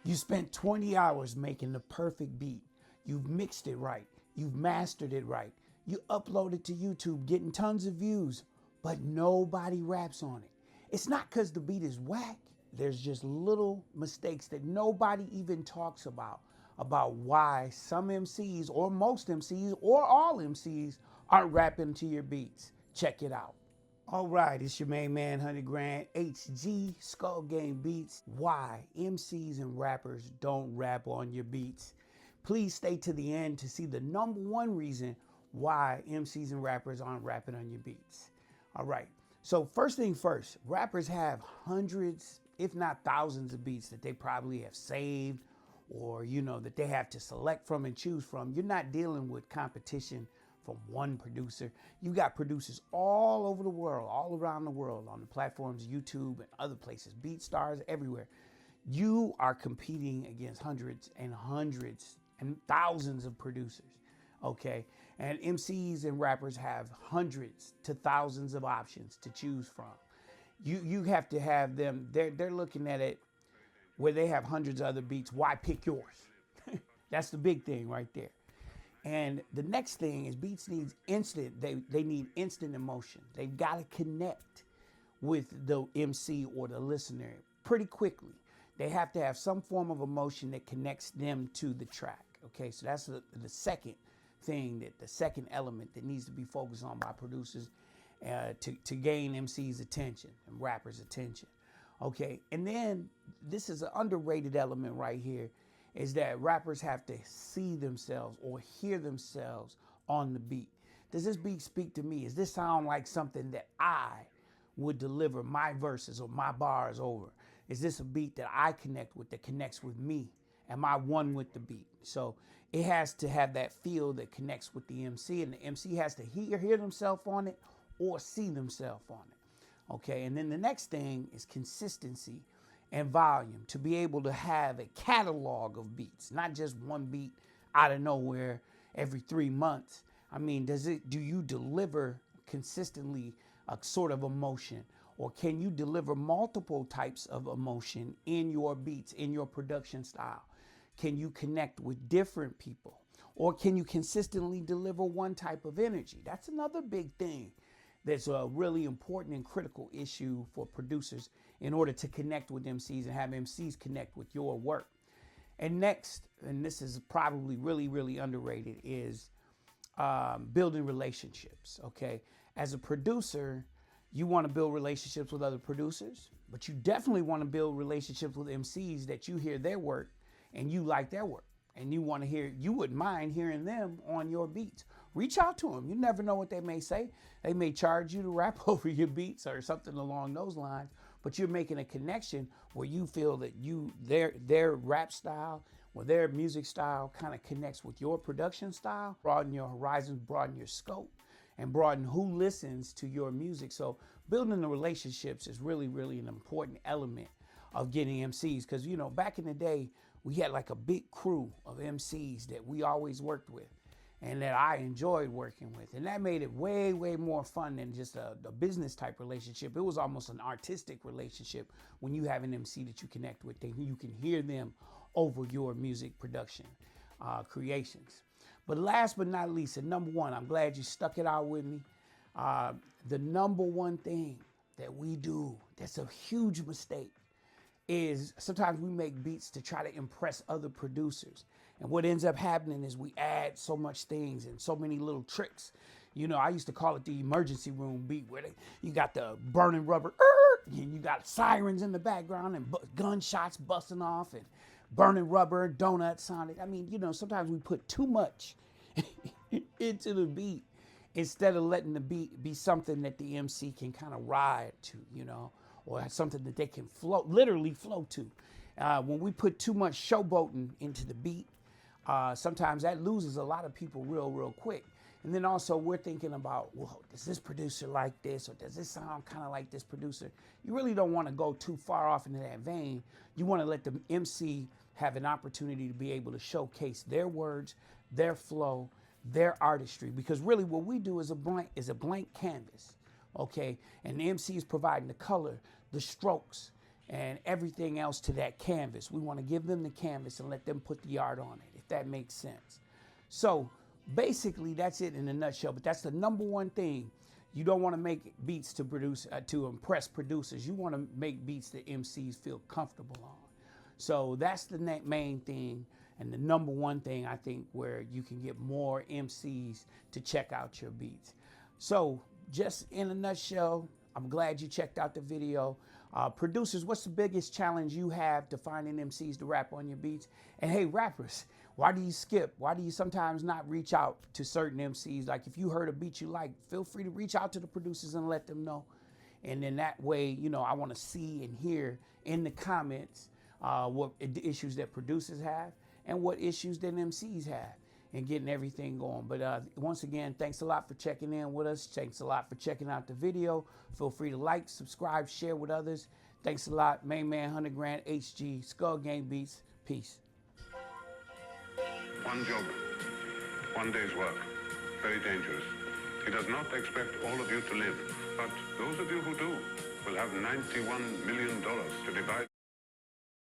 You spent 20 hours making the perfect beat. You've mixed it right. You've mastered it right. You upload it to YouTube, getting tons of views, but nobody raps on it. It's not because the beat is whack. There's just little mistakes that nobody even talks about why some MCs or most MCs or all MCs aren't rapping to your beats. Check it out. All right, it's your main man, 100 Grand, HG, Skull Game Beats. Why MCs and rappers don't rap on your beats. Please stay to the end to see the number one reason why MCs and rappers aren't rapping on your beats. All right, so first thing first, rappers have hundreds, if not thousands of beats that they probably have saved or, that they have to select from and choose from. You're not dealing with competition from one producer. You got producers all over the world, all around the world on the platforms, YouTube and other places, BeatStars, everywhere. You are competing against hundreds and hundreds and thousands of producers, okay? And MCs and rappers have hundreds to thousands of options to choose from. You have to have them, they're looking at it where they have hundreds of other beats. Why pick yours? That's the big thing right there. And the next thing is beats needs instant, they need instant emotion. They've got to connect with the MC or the listener pretty quickly. They have to have some form of emotion that connects them to the track. Okay, so that's the second thing, the second element that needs to be focused on by producers to gain MC's attention and rappers' attention. Okay, and then this is an underrated element right here, is that rappers have to see themselves or hear themselves on the beat. Does this beat speak to me? Does this sound like something that I would deliver my verses or my bars over? Is this a beat that I connect with, that connects with me? Am I one with the beat? So it has to have that feel that connects with the MC, and the MC has to hear themselves on it or see themselves on it. Okay, and then the next thing is consistency and volume, to be able to have a catalog of beats, not just one beat out of nowhere every 3 months. I mean, do you deliver consistently a sort of emotion, or can you deliver multiple types of emotion in your beats, in your production style? Can you connect with different people, or can you consistently deliver one type of energy? That's another big thing. That's a really important and critical issue for producers in order to connect with MCs and have MCs connect with your work. And next, and this is probably really, really underrated, is building relationships, okay? As a producer, you want to build relationships with other producers, but you definitely want to build relationships with MCs that you hear their work and you like their work. And you wouldn't mind hearing them on your beats. Reach out to them. You never know what they may say. They may charge you to rap over your beats or something along those lines, but you're making a connection where you feel that their rap style or their music style kind of connects with your production style. Broaden your horizons, broaden your scope, and broaden who listens to your music. So building the relationships is really, really an important element of getting MCs, because, back in the day, we had like a big crew of MCs that we always worked with and that I enjoyed working with. And that made it way, way more fun than just a business type relationship. It was almost an artistic relationship when you have an MC that you connect with, and you can hear them over your music production creations. But last but not least, and number one, I'm glad you stuck it out with me. The number one thing that we do that's a huge mistake is sometimes we make beats to try to impress other producers. And what ends up happening is we add so much things and so many little tricks. I used to call it the emergency room beat, where you got the burning rubber, and you got sirens in the background and gunshots busting off and burning rubber, donut sonic. I mean, sometimes we put too much into the beat instead of letting the beat be something that the MC can kind of ride to, or something that they can literally flow to. When we put too much showboating into the beat, sometimes that loses a lot of people real quick. And then also we're thinking about, well, does this producer like this, or does this sound kind of like this producer? You really don't want to go too far off into that vein. You want to let the MC have an opportunity to be able to showcase their words, their flow, their artistry, because really what we do is a blank canvas. Okay, and the MC is providing the color, the strokes, and everything else to that canvas. We want to give them the canvas and let them put the art on it, if that makes sense. So basically, that's it in a nutshell. But that's the number one thing. You don't want to make beats to produce to impress producers. You want to make beats that MCs feel comfortable on. So that's the main thing, and the number one thing I think where you can get more MCs to check out your beats. So just in a nutshell, I'm glad you checked out the video. Producers, what's the biggest challenge you have to finding MCs to rap on your beats? And hey, rappers, why do you skip? Why do you sometimes not reach out to certain MCs? Like if you heard a beat you like, feel free to reach out to the producers and let them know. And then that way, you know, I want to see and hear in the comments what issues that producers have and what issues that MCs have, and getting everything going. But once again, thanks a lot for checking in with us. Thanks a lot for checking out the video. Feel free to like, subscribe, share with others. Thanks a lot. Main Man 100 Grand HG, Skull Gang Beats. Peace. One job, one day's work, very dangerous. He does not expect all of you to live, but those of you who do will have $91 million to divide.